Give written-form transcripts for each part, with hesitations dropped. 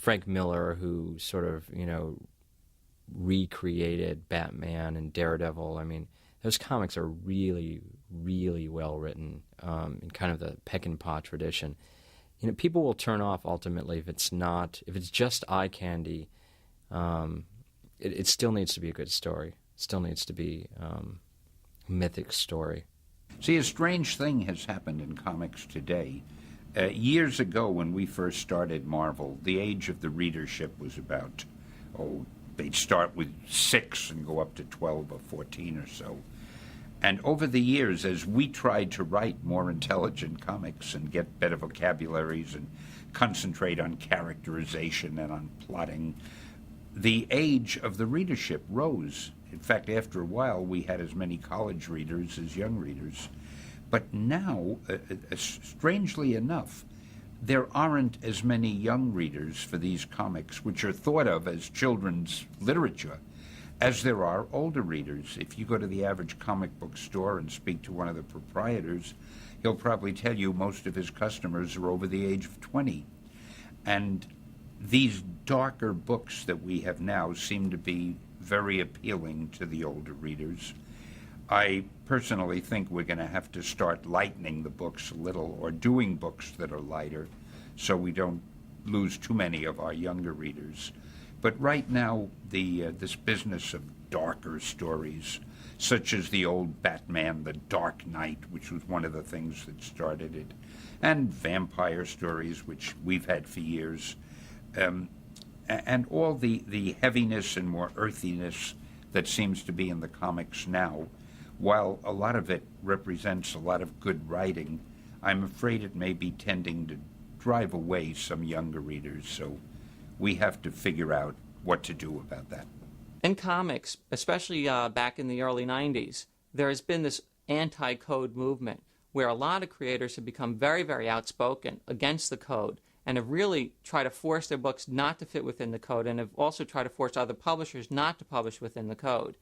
Frank Miller, who sort of, recreated Batman and Daredevil. I mean, those comics are really, really well written in kind of the Peckinpah tradition. People will turn off ultimately if it's just eye candy. It still needs to be a good story. It still needs to be a mythic story. See, a strange thing has happened in comics today. Years ago, when we first started Marvel, the age of the readership was about, they'd start with 6 and go up to 12 or 14 or so. And over the years, as we tried to write more intelligent comics and get better vocabularies and concentrate on characterization and on plotting, the age of the readership rose. In fact, after a while, we had as many college readers as young readers. But now, strangely enough, there aren't as many young readers for these comics, which are thought of as children's literature, as there are older readers. If you go to the average comic book store and speak to one of the proprietors, he'll probably tell you most of his customers are over the age of 20. And these darker books that we have now seem to be very appealing to the older readers. I personally think we're going to have to start lightening the books a little, or doing books that are lighter, so we don't lose too many of our younger readers. But right now, this business of darker stories, such as the old Batman, The Dark Knight, which was one of the things that started it, and vampire stories, which we've had for years, and all the heaviness and more earthiness that seems to be in the comics now, while a lot of it represents a lot of good writing, I'm afraid it may be tending to drive away some younger readers, so we have to figure out what to do about that. In comics, especially back in the early 90s, there has been this anti-code movement where a lot of creators have become very, very outspoken against the code and have really tried to force their books not to fit within the code, and have also tried to force other publishers not to publish within the code.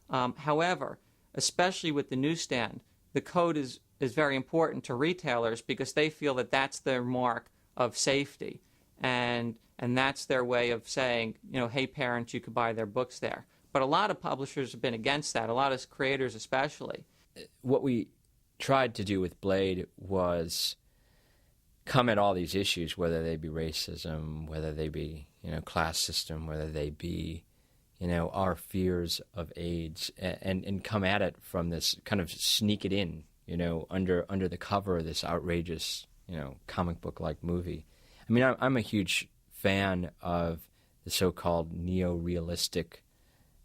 However, especially with the newsstand, the code is very important to retailers because they feel that that's their mark of safety, and that's their way of saying, hey parents, you could buy their books there. But a lot of publishers have been against that, a lot of creators especially. What we tried to do with Blade was come at all these issues, whether they be racism, whether they be class system, whether they be our fears of AIDS, and come at it from this kind of sneak it in, under the cover of this outrageous, comic book-like movie. I mean, I'm a huge fan of the so-called neo-realistic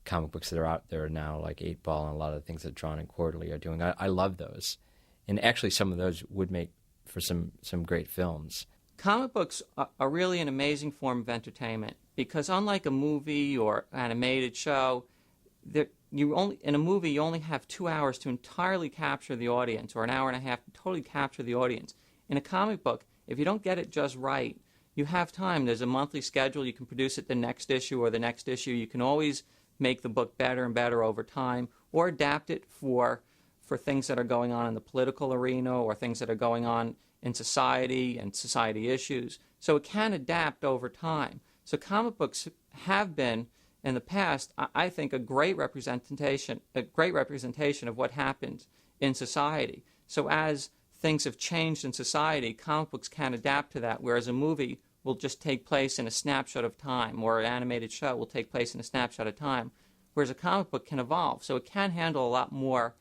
comic books that are out there now, like 8-Ball and a lot of the things that Drawn and Quarterly are doing. I love those. And actually some of those would make for some great films. Comic books are really an amazing form of entertainment because unlike a movie or animated show, in a movie you only have 2 hours to entirely capture the audience, or an hour and a half to totally capture the audience. In a comic book, if you don't get it just right, you have time. There's a monthly schedule. You can produce it the next issue or the next issue. You can always make the book better and better over time, or adapt it for things that are going on in the political arena or things that are going on in society and society issues. So it can adapt over time. So comic books have been, in the past, I think, a great representation of what happens in society. So as things have changed in society, comic books can adapt to that, whereas a movie will just take place in a snapshot of time, or an animated show will take place in a snapshot of time, whereas a comic book can evolve. So it can handle a lot more